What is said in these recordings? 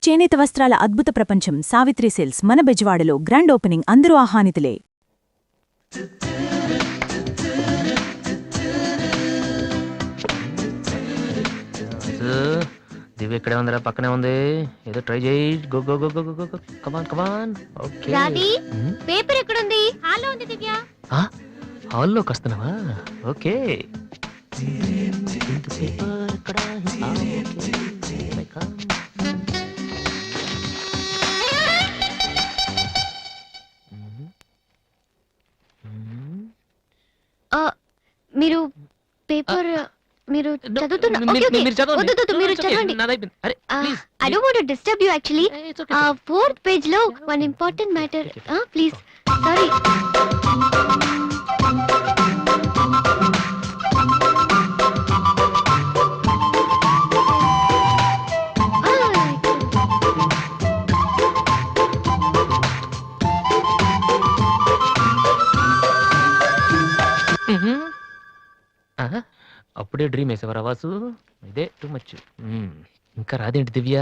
చేనేత వస్త్రాల అద్భుత ప్రపంచం సావిత్రి సిల్క్స్ మన బెజవాడలో గ్రాండ్ ఓపెనింగ్ అందరూ ఆహ్వానితులే. దివ్య ఇక్కడే ఉందిరా, పక్కనే ఉంది. ఏదో ట్రై చేయి. Go go go go go go. Come on come on. Okay. Daddy paper ఎక్కడ ఉంది? హాల్లో ఉంది దివ్య. హాల్లోకి వస్తున్నావా? ఓకే. పేపర్ ఇక్కడ. మీరు పేపర్ మీరు చదువుతున్నా? ఓకే వద్దు మీరు చదవండి. I don't want to disturb you actually. 4th page లో one important matter. Please sorry. అప్పుడే డ్రీమ్ వేసేవారా వాసు? ఇదే టూ మచ్. ఇంకా రాదేంటి దివ్య?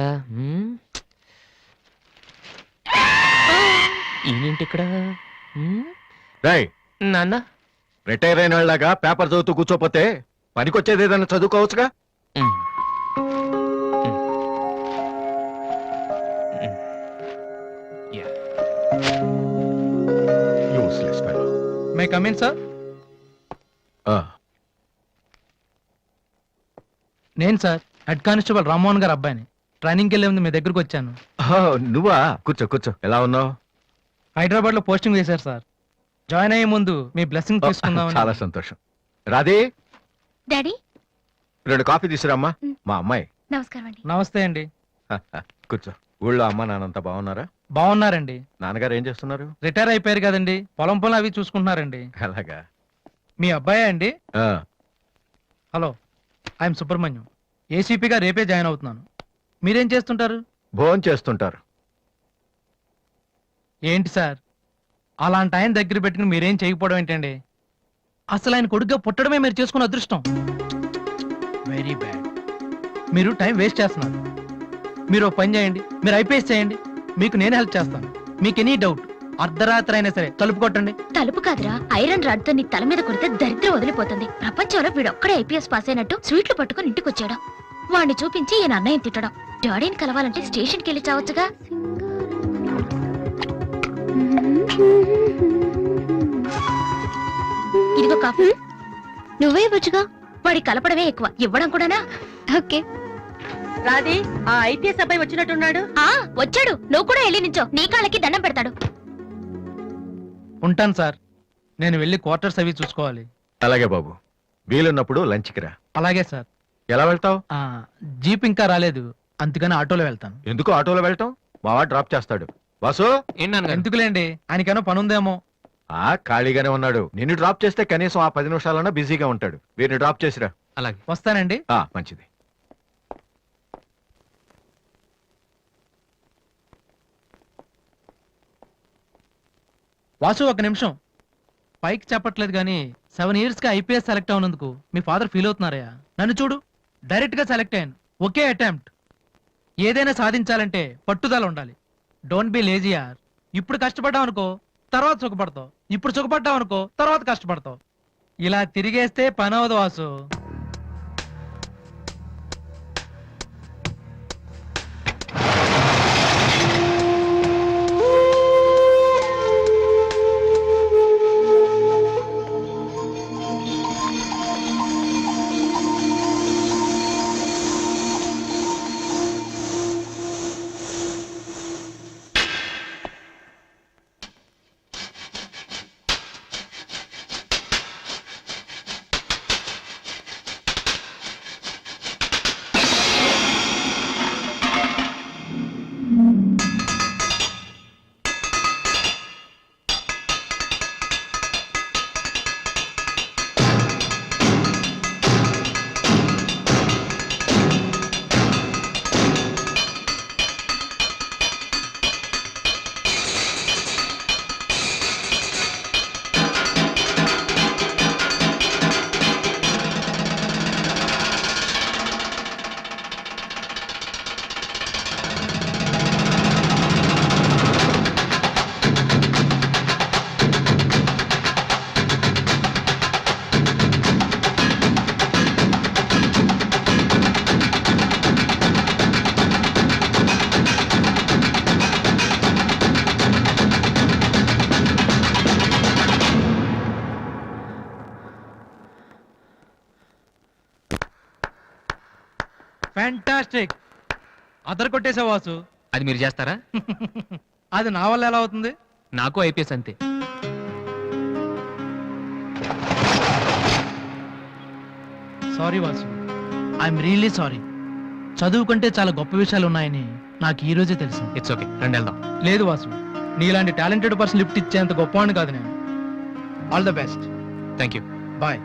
ఈయనేంటి ఇక్కడ? నాన్న రిటైర్ అయిన వాళ్ళగా పేపర్ చదువుతూ కూర్చోపోతే పనికొచ్చేది ఏదైనా చదువుకోవచ్చుగా. Useless fellow. May come in sir? నేను sir head constable Rammohan garu అబ్బాయిని. ట్రైనింగ్కి వెళ్ళే ముందు మీ దగ్గరకు వచ్చాను. నువ్వా? కూర్చో కూర్చో. ఎలా ఉన్నావు? హైదరాబాద్ లో పోస్టింగ్ వేశారు సార్. జాయిన్ అయ్యే ముందు మీ బ్లెస్సింగ్ తీసుకుందాం. చాలా సంతోషం. రాధే, డాడీ 2 కాఫీ తీసుకురామ్మా. మా అమ్మాయి. నమస్కారం అండి. నమస్తే అండి. కూర్చో. ఊళ్ళో అమ్మ నాన్నంతా బాగున్నారా? బాగున్నారండి. నాన్నగారు ఏం చేస్తున్నారు? రిటైర్ అయిపోయారు కదండి, పొలం పొలం అవి చూసుకుంటున్నారండి. అలాగా. మీ అబ్బాయే అండి? ఆ, హలో, ఐఎమ్ సుబ్రహ్మణ్యం. ఏసీపీగా రేపే జాయిన్ అవుతున్నాను. మీరేం చేస్తుంటారు? భోజనం చేస్తుంటారు. ఏంటి సార్, అలాంటి ఆయన దగ్గర పెట్టుకుని మీరేం చేయకపోవడం ఏంటండి? అసలు ఆయన కొడుగ్గా పుట్టడమే మీరు చేసుకున్న అదృష్టం. Very bad. మీరు టైం వేస్ట్ చేస్తున్నారు. మీరు పని చేయండి, మీరు ఐపీఎస్ చేయండి, మీకు నేను హెల్ప్ చేస్తాను. మీకు ఎనీ డౌట్ అర్ధరాత్రి అయినా సరే తలుపు కొట్టండి. తలుపు కాదురా, ఐరన్ రాడ్ తో నీ తల మీద కొడితే దరిద్రం వదిలిపోతుంది. ప్రపంచంలో వీడొక్కడే ఐపీఎస్ పాస్ అయినట్టు స్వీట్లు పట్టుకుని ఇంటికి వచ్చాడు. వాణ్ణి చూపించి ఈయన అన్నయ్య తిట్టడం. డాడీని కలవాలంటే స్టేషన్కి వెళ్ళి చావచ్చుగా. ఇదిగో కాఫీ. నువ్వే ఇవ్వచ్చుగా. వాడి కలపడమే ఎక్కువ, ఇవ్వడం కూడానా? ఓకే. రాధే, ఆ ఐపీఎస్ అబ్బాయి వచ్చినట్టున్నాడు. వచ్చాడు. నువ్వు కూడా వెళ్ళి నించో, నీ కాళ్ళకి దండం పెడతాడు. ఉంటాను సార్, నేను వెళ్ళి క్వార్టర్స్ అవి చూసుకోవాలి. అలాగే బాబు, వీలున్నప్పుడు లంచ్కి రా. అలాగే సార్. ఎలా వెళ్తావు? జీప్ ఇంకా రాలేదు, అందుకని ఆటోలో వెళ్తాను. ఎందుకు ఆటోలో వెళ్తాం? మావా డ్రాప్ చేస్తాడు. వాసు, ఎందుకులేండి, ఆయనకేమో పనుందేమో. ఖాళీగానే ఉన్నాడు. నిన్ను డ్రాప్ చేస్తే కనీసం ఆ 10 నిమిషాలన్నా బిజీగా ఉంటాడు. వీరిని డ్రాప్ చేసిరా. అలాగే, వస్తానండి. మంచిది. వాసు, ఒక నిమిషం. పైకి చెప్పట్లేదు కానీ 7 years గా ఐపీఎస్ సెలెక్ట్ అవునందుకు మీ ఫాదర్ ఫీల్ అవుతున్నారయ్యా. నన్ను చూడు, డైరెక్ట్ గా సెలెక్ట్ అయ్యాను. ఒకే అటెంప్ట్. ఏదైనా సాధించాలంటే పట్టుదల ఉండాలి. డోంట్ బి లేజీ యార్. ఇప్పుడు కష్టపడ్డావు అనుకో, తర్వాత సుఖపడతావు. ఇప్పుడు సుఖపడ్డావు అనుకో, తర్వాత కష్టపడతావు. ఇలా తిరిగేస్తే పని అవదు వాసు. ఫ్యాంటాస్టిక్. అదర్ కొట్టేసావు వాసు. అది మీరు చేస్తారా? అది నా వల్ల ఎలా అవుతుంది? నాకు ఐపీఎస్ అంతే. Sorry Vasu, I'm really sorry. చదువుకుంటే చాలా గొప్ప విషయాలు ఉన్నాయని నాకు ఈ రోజే తెలిసింది. ఇట్స్ ఓకే, రండి వెళ్దాం. లేదు వాసు, నీలాంటి టాలెంటెడ్ పర్సన్ లిఫ్ట్ ఇచ్చేంత గొప్పవాడిని కాదు నేను. All the best. Thank you. Bye.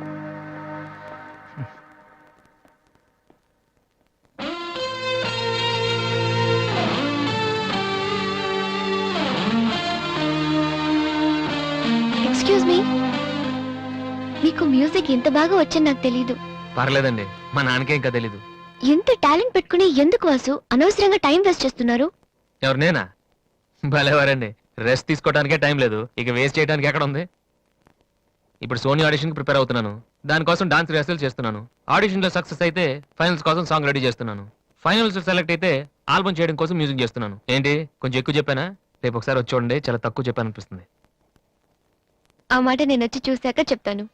Excuse me, మీకు మ్యూజిక్ ఇంత బాగా వచ్చని నాకు తెలీదు. పర్లేదండి, మా నాన్నకే ఇంకా తెలీదు. ఎంత టాలెంట్ పెట్టుకుని ఎందుకు వాసు అనవసరంగా టైం వేస్ట్ చేస్తున్నారు? ఎవరు, నేనా? భలేవారండి, రెస్ట్ తీసుకోవడానికే టైం లేదు, ఇక వేస్ట్ చేయడానికి ఎక్కడ ఉంది? ఇప్పుడు సోనీ ఆడిషన్కి ప్రిపేర్ అవుతున్నాను, దానికోసం డాన్స్ రిహర్సల్ చేస్తున్నాను. ఆడిషన్లో సక్సెస్ అయితే ఫైనల్స్ కోసం సాంగ్ రెడీ చేస్తున్నాను. ఫైనల్స్ సెలెక్ట్ అయితే ఆల్బమ్ చేయడం కోసం మ్యూజిక్ చేస్తున్నాను. ఏంటి కొంచెం ఎక్కువ చెప్పానా? రేపు ఒకసారి వచ్చి చూడండి, చాలా తక్కువ చెప్పాను అనిపిస్తుంది. ఆ మాట నేను వచ్చి చూశాక చెప్తాను.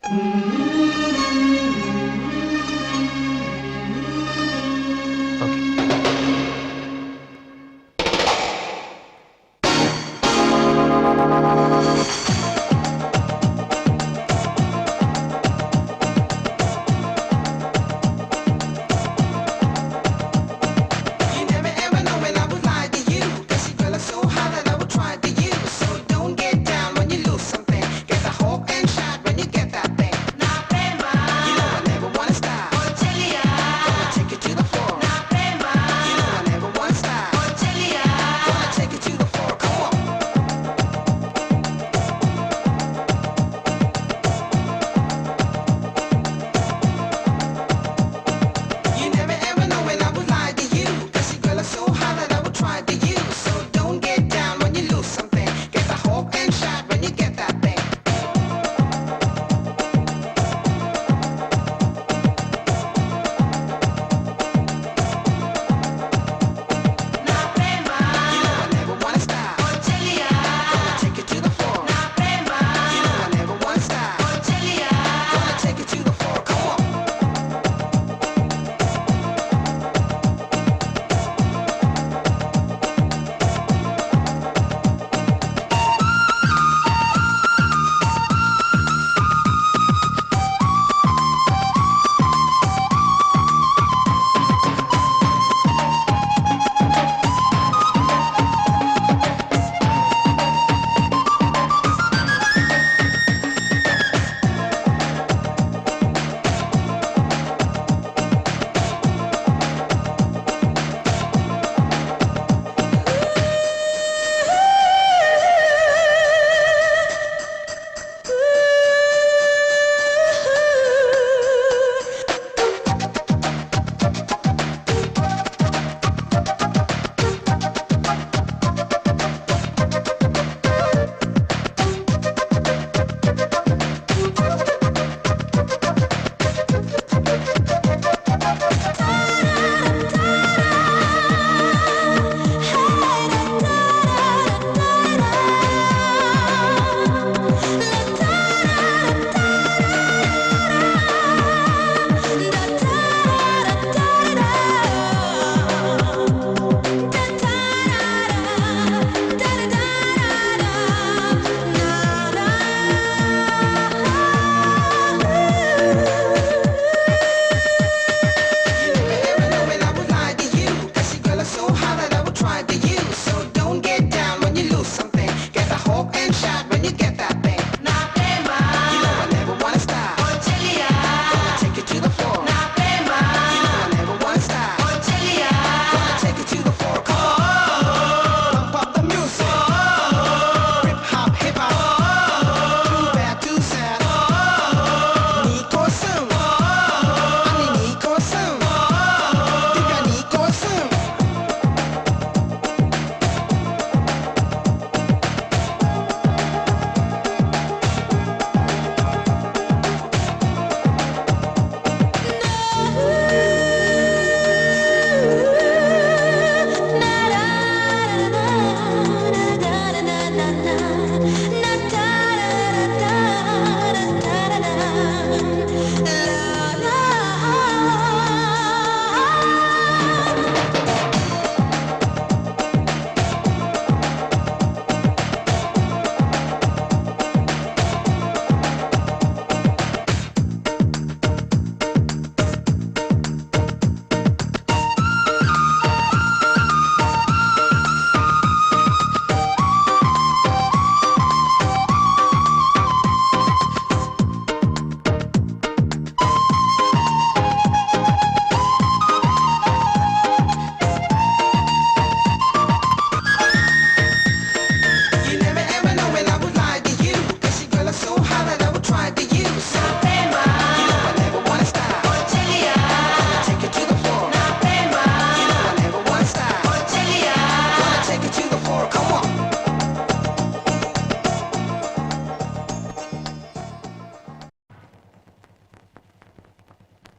Okay. You never ever know when I would lie to you. Cause you feel so high that I would try to use. So don't get down when you lose something. Get the hope and shot when you get that thing. You know I never wanna stop. Gonna take you to the floor. You know I never wanna stop. Gonna take you to the floor. Come on.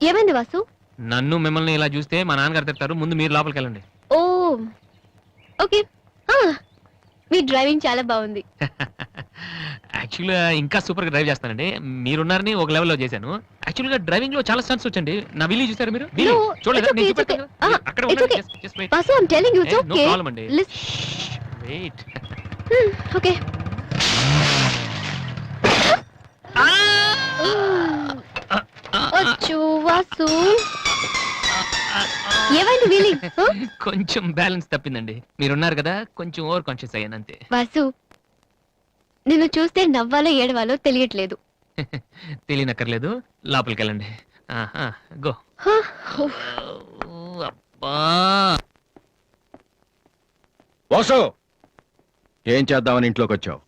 ఏమైంది వాసు? నన్ను మిమ్మల్ని ఇలా చూస్తే మా నాన్నగారు తిడతారు. ముందు మీరు లోపలికి వెళ్ళండి. ఓ ఓకే. మీ డ్రైవింగ్ చాలా బాగుంది. యాక్చువల్గా ఇంకా సూపర్ గా డ్రైవ్ చేస్తానండి. మీరున్నారని ఒక లెవెల్లో చేశాను. యాక్చువల్గా డ్రైవింగ్ లో చాలా స్టన్స్ వచ్చండి. నా విల్లీ చూసారు మీరు? No, చూడలేదు. it's okay, నేను it's చూపెడతాను okay. కదా. అక్కడ it's ఉండండి. okay. Just wait. Vasu, I'm telling you it's No okay. problem అండి. Wait. ఓకే. అచ్చో వాసు, ఏమైంది వీలి? కొంచెం బ్యాలెన్స్ తప్పిందండి. మీరున్నారు కదా, కొంచెం ఓవర్ కాన్షియస్ అయ్యాను అంతే. వాసు, నిన్ను చూస్తే నవ్వాలో ఏడవాలో తెలియట్లేదు. తెలియనక్కర్లేదు. లోపలికి వెళ్ళండి. గో. అబ్బా. వాసు, ఏం చేద్దామని ఇంట్లోకి వచ్చావు?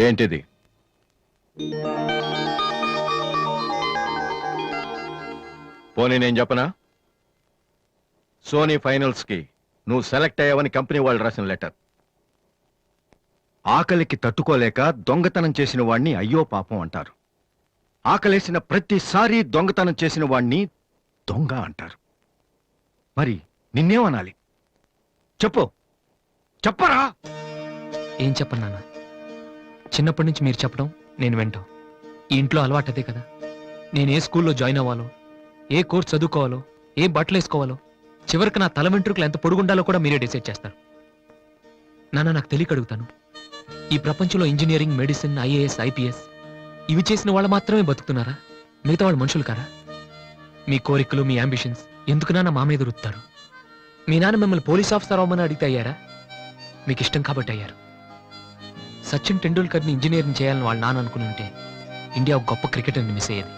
ఏంటిది? పోనీ నేను చెప్పనా? సోనీ ఫైనల్స్ కి నువ్వు సెలెక్ట్ అయ్యావని కంపెనీ వాళ్ళు రాసిన లెటర్. ఆకలికి తట్టుకోలేక దొంగతనం చేసిన వాణ్ణి అయ్యో పాపం అంటారు. ఆకలేసిన ప్రతిసారి దొంగతనం చేసిన వాణ్ణి దొంగ అంటారు. మరి నిన్నేమనాలి? చెప్పు, చెప్పరా? ఏం చెప్పను నాన్న? చిన్నప్పటి నుంచి మీరు చెప్పడం నేను వింటాం. ఈ ఇంట్లో అలవాటు అదే కదా. నేను ఏ స్కూల్లో జాయిన్ అవ్వాలో, ఏ కోర్స్ చదువుకోవాలో, ఏ బట్టలు వేసుకోవాలో, చివరికి నా తల వెంట్రుకలు ఎంత పొడుగుండాలో కూడా మీరే డిసైడ్ చేస్తారు. నాన్న, నాకు తెలియక అడుగుతాను, ఈ ప్రపంచంలో ఇంజనీరింగ్, మెడిసిన్, ఐఏఎస్, ఐపీఎస్ ఇవి చేసిన వాళ్ళు మాత్రమే బతుకుతున్నారా? మిగతా వాళ్ళు మనుషులు కారా? మీ కోరికలు, మీ అంబిషన్స్ ఎందుకు నాన్న మా మీద రుత్తారు? మీ నాన్న మిమ్మల్ని పోలీస్ ఆఫీసర్ అవ్వమని అడిగితే అయ్యారా? మీకు ఇష్టం కాబట్టి అయ్యారు. సచిన్ టెండూల్కర్ని ఇంజనీరింగ్ చేయాలని వాళ్ళ నాన్న అనుకుని ఉంటే ఇండియా ఒక గొప్ప క్రికెటర్ని మిస్ అయ్యేది.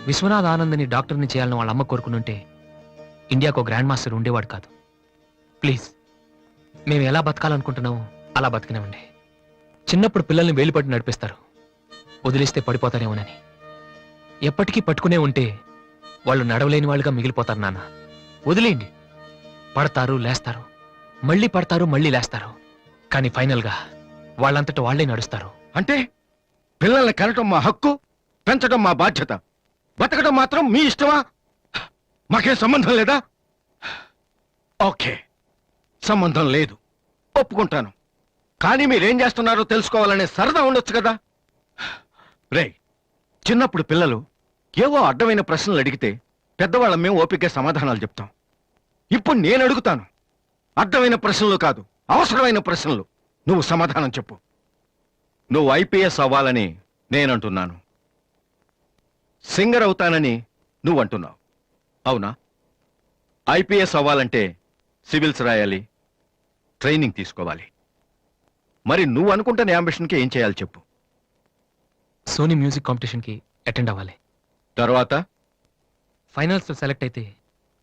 విశ్వనాథ్ ఆనంద్ని డాక్టర్ని చేయాలని వాళ్ళ అమ్మ కోరుకుని ఉంటే ఇండియాకు ఒక గ్రాండ్ మాస్టర్ ఉండేవాడు కాదు. ప్లీజ్, మేము ఎలా బతకాలనుకుంటున్నామో అలా బతికినామండి. చిన్నప్పుడు పిల్లల్ని వేలిపట్టి నడిపిస్తారు, వదిలేస్తే పడిపోతారేమోనని. ఎప్పటికీ పట్టుకునే ఉంటే వాళ్ళు నడవలేని వాళ్ళుగా మిగిలిపోతారు. నాన్న, వదిలేయండి. పడతారు, లేస్తారు, మళ్ళీ పడతారు, మళ్ళీ లేస్తారు. కానీ ఫైనల్గా వాళ్ళంతట వాళ్లే నడుస్తారు. అంటే పిల్లల్ని కనటం మా హక్కు, పెంచడం మా బాధ్యత, బతకడం మాత్రం మీ ఇష్టమా? మాకేం సంబంధం లేదా? ఓకే, సంబంధం లేదు, ఒప్పుకుంటాను. కానీ మీరేం చేస్తున్నారో తెలుసుకోవాలనే సరదా ఉండొచ్చు కదా. రే, చిన్నప్పుడు పిల్లలు ఏవో అడ్డమైన ప్రశ్నలు అడిగితే పెద్దవాళ్ళం మేము ఓపిక సమాధానాలు చెప్తాం. ఇప్పుడు నేను అడుగుతాను, అడ్డమైన ప్రశ్నలు కాదు, అవసరమైన ప్రశ్నలు. నువ్వు సమాధానం చెప్పు. నువ్వు ఐపీఎస్ అవ్వాలని నేనంటున్నాను, సింగర్ అవుతానని నువ్వంటున్నావు. అవునా? ఐపీఎస్ అవ్వాలంటే సివిల్స్ రాయాలి, ట్రైనింగ్ తీసుకోవాలి. మరి నువ్వు అనుకుంటున్న అంబిషన్కి ఏం చేయాలి చెప్పు. సోనీ మ్యూజిక్ కాంపిటీషన్కి అటెండ్ అవ్వాలి. తర్వాత ఫైనల్స్ సెలెక్ట్ అయితే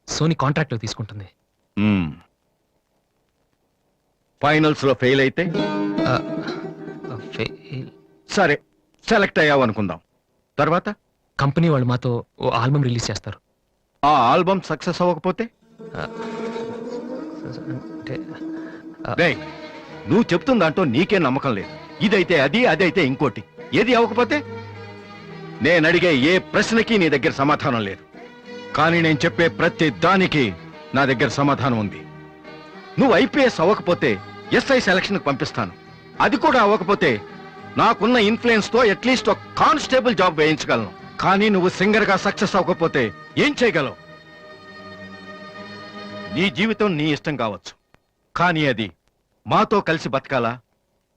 సోనీ కాంట్రాక్ట్ తీసుకుంటుంది. ఫైనల్స్ లో ఫెయిల్ అయితే సరే, సెలెక్ట్ అయ్యావు అనుకుందాం. తర్వాత కంపెనీ వాళ్ళు మాతో ఓ ఆల్బమ్ రిలీజ్ చేస్తారు. ఆ ఆల్బమ్ సక్సెస్ అవ్వకపోతే? అంటే రేయ్, నువ్వు చెప్తున్న దాంట్లో నీకే నమ్మకం లేదు. ఇదైతే అది, అదైతే ఇంకోటి. ఏది అవ్వకపోతే? నేను అడిగే ఏ ప్రశ్నకి నీ దగ్గర సమాధానం లేదు. కానీ నేను చెప్పే ప్రతి దానికి నా దగ్గర సమాధానం ఉంది. నువ్వు ఐపీఎస్ అవ్వకపోతే ఎస్ఐ సెలక్షన్ పంపిస్తాను. అది కూడా అవ్వకపోతే నాకున్న ఇన్ఫ్లుయెన్స్ తో అట్లీస్ట్ ఒక కానిస్టేబుల్ జాబ్ వేయించగలను. కానీ నువ్వు సింగర్ గా సక్సెస్ అవ్వకపోతే ఏం చేయగలవు? నీ జీవితం నీ ఇష్టం కావచ్చు, కానీ అది మాతో కలిసి బతకాలా,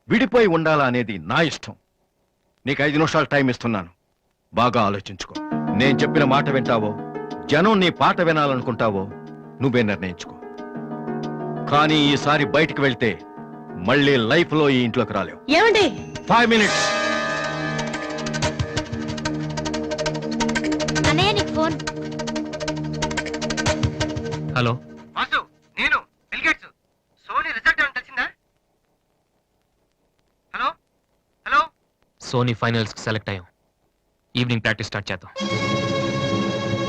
విడిపోయి ఉండాలా అనేది నా ఇష్టం. నీకు 5 నిమిషాలు టైం ఇస్తున్నాను, బాగా ఆలోచించుకో. నేను చెప్పిన మాట వింటావో, జనం నీ పాట వినాలనుకుంటావో నువ్వే నిర్ణయించుకో. కానీ ఈసారి బయటికి వెళ్తే మళ్ళీ లైఫ్ లో ఈ ఇంట్లోకి రాలేవు. ఏమండి? 5 మినిట్స్. అన్నయ్య, నీకు ఫోన్. హలో, వాసు, నేను బిల్ గేట్స్. సోనీ రిజల్ట్ ఏమైనా తెలిసిందా? Hello hello. సోనీ ఫైనల్స్ కి సెలెక్ట్ అయ్యాం. ఈవినింగ్ ప్రాక్టీస్ స్టార్ట్ చేద్దాం.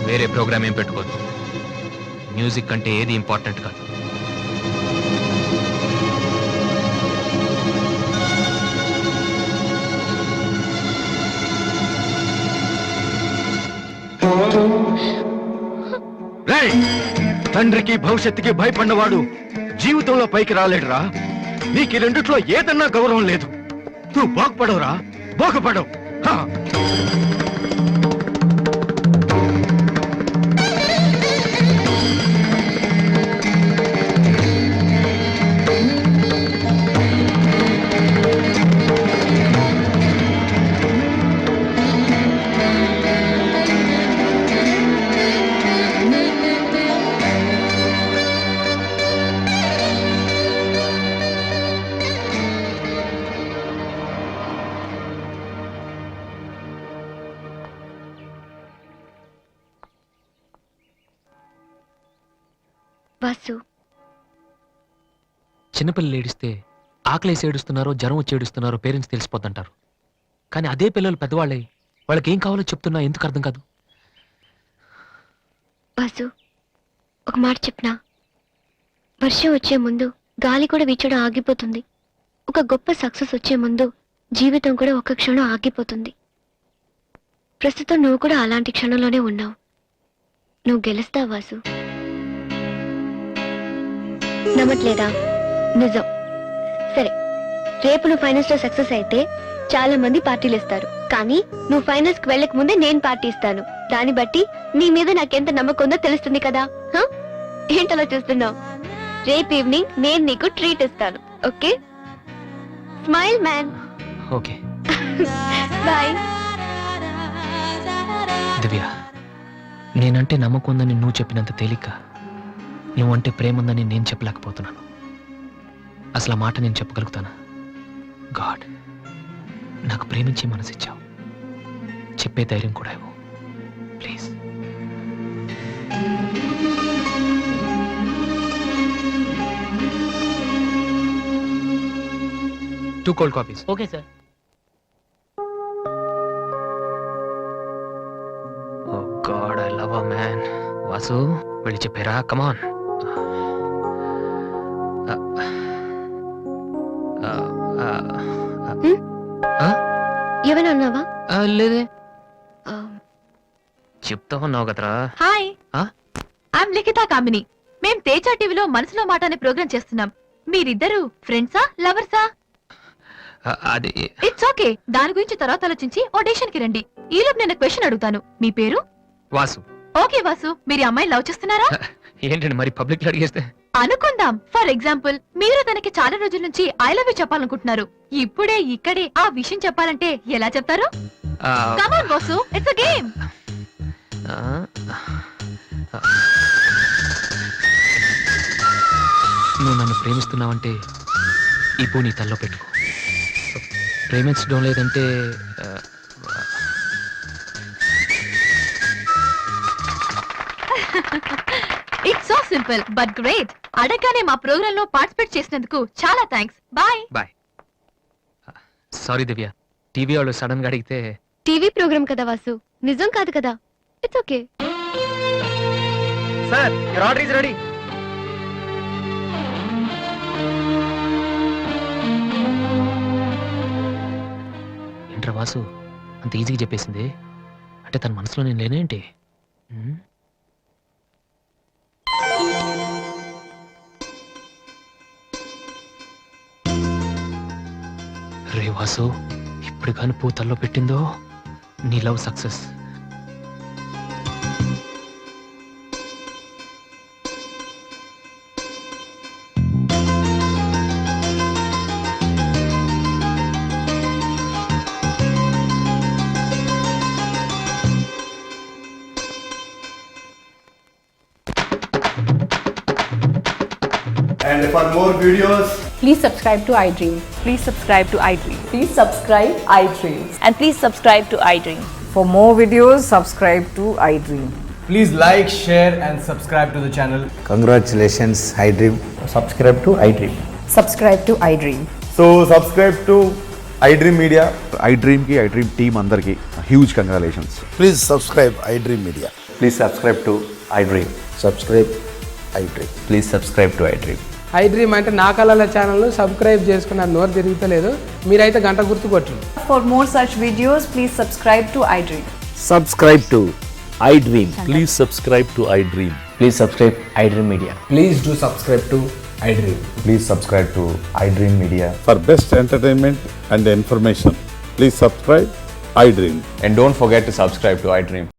వేరే ప్రోగ్రామ్ ఏం పెట్టుకోవద్దు. మ్యూజిక్ అంటే ఏది ఇంపార్టెంట్ కాదు. రేయ్, తండ్రికి భవిష్యత్తుకి భయపడినవాడు జీవితంలో పైకి రాలేడురా. నీకు ఈ రెండిట్లో ఏదన్నా గౌరవం లేదు. నువ్వు బాగుపడవురా, బాగుపడవు. హా. వాసు, చిన్నపిల్లలు ఏడిస్తే ఆకలేసి ఏడుస్తున్నారో జ్వరం వచ్చి ఏడుస్తున్నారో పేరెంట్స్ తెలిసిపోతుంటారు. కానీ అదే పిల్లలు పెద్దవాళ్ళే వాళ్ళకి ఏం కావాలో చెప్తున్నా ఎందుకు అర్థం కాదు? వాసు, ఒక మాట చెప్పనా? వర్షం వచ్చే ముందు గాలి కూడా వీచడం ఆగిపోతుంది. ఒక గొప్ప సక్సెస్ వచ్చే ముందు జీవితం కూడా ఒక్క క్షణం ఆగిపోతుంది. ప్రస్తుతం నువ్వు కూడా అలాంటి క్షణంలోనే ఉన్నావు. నువ్వు గెలుస్తావు వాసు. నమ్మట్లేదా? నిజం. సరే, రేపు నువ్వు ఫైనల్స్ లో సక్సెస్ అయితే చాలా మంది పార్టీలు ఇస్తారు. కానీ నువ్వు ఫైనల్స్ కి వెళ్ళక ముందే నేను పార్టీ ఇస్తాను. దాన్ని బట్టి నీ మీద నాకెంత నమ్మకం ఉందో తెలుస్తుంది కదా. ఏంటలా చూస్తున్నావు? రేపు ఈవినింగ్ నేను నీకు ట్రీట్ ఇస్తాను. Okay? Smile man. Okay bye. Divya, నేనంటే నమ్మకం ఉందని నువ్వు చెప్పినంత తేలిక నువ్వంటే ప్రేమ ఉందని నేను చెప్పలేకపోతున్నాను. అసలు ఆ మాట నేను చెప్పగలుగుతానా? గాడ్, నాకు ప్రేమించే మనసిచ్చావు. చెప్పే ధైర్యం కూడా ఇవ్వు please. 2 cold coffees. Okay sir. Oh God, I love her, man. Vasu, వెళ్ళి చెప్పారా? కమాన్. ఏమైనా అన్నావా? లేదే, చెప్తా ఉన్నావు కదరా. హాయ్, ఆ? ఐఎమ్ లిఖిత కామిని. మేం తేజ టీవీలో మనసులో మాట అనే ప్రోగ్రాం చేస్తున్నాం. మీరిద్దరు ఫ్రెండ్సా, లవర్సా? అది ఇట్స్ ఓకే, దాని గురించి తర్వాత ఆలోచించి ఆడిషన్ కి రండి. ఈలోపు నేను క్వశ్చన్ అడుగుతాను. మీ పేరు? వాసు. ఓకే వాసు, మీరు ఈ అమ్మాయిని లవ్ చేస్తున్నారా? ఏంటండి మరి పబ్లిక్ లో అడిగేస్తే? అనుకుందాం, ఫర్ ఎగ్జాంపుల్ మీరు తనకి చాలా రోజుల నుంచి ఐ లవ్ యూ చెప్పాలనుకుంటున్నారు. ఇప్పుడే ఇక్కడే ఆ విషయం చెప్పాలంటే ఎలా చెప్తారు? Come on Vasu, it's a game. నువ్వు నన్ను ప్రేమిస్తున్నావంటే ఈ పూ నీ తల్లో పెట్టుకో. ప్రేమించడం లేదంటే it's so simple but great. అడగగానే మా ప్రోగ్రామ్ లో పార్టిసిపేట్ చేసినందుకు చాలా థ్యాంక్స్. బాయ్. బాయ్. సారీ దివ్య, టీవీ వాళ్ళు సడన్ గా అడిగితే. టీవీ ప్రోగ్రామ్ కదా వాసు, నిజం కాదు కదా. It's okay. Sir, your order is ready. ఏంట్రా వాసు, అంత ఈజీగా చెప్పేసింది? అంటే తన మనసులో నేను లేనేంటి? రే వాసు, ఇప్పుడు కానీ పూతల్లో పెట్టిందో నీ love success. And for more videos, please subscribe to iDream. Please subscribe to iDream. Please subscribe iDream. And please subscribe to iDream. For more videos, subscribe to iDream. please like, share and subscribe to the channel. Congratulations, iDream. Subscribe to iDream. Subscribe to iDream. So subscribe to iDream Media. iDream ki iDream team andarki huge congratulations. Please subscribe iDream Media. Please subscribe to iDream. Subscribe iDream. Please subscribe to iDream. iDream అంటే నా కళల channel subscribe చేసుకున్న నోరు తిరుగుతలేదు. మీరైతే గంట గుర్తు కొట్టండి. For more such videos, please subscribe to iDream. Subscribe to iDream. Please subscribe to iDream. Please subscribe iDream Media. Please do subscribe to iDream. Please subscribe to iDream Media. For best entertainment and information, please subscribe iDream. And don't forget to subscribe to iDream.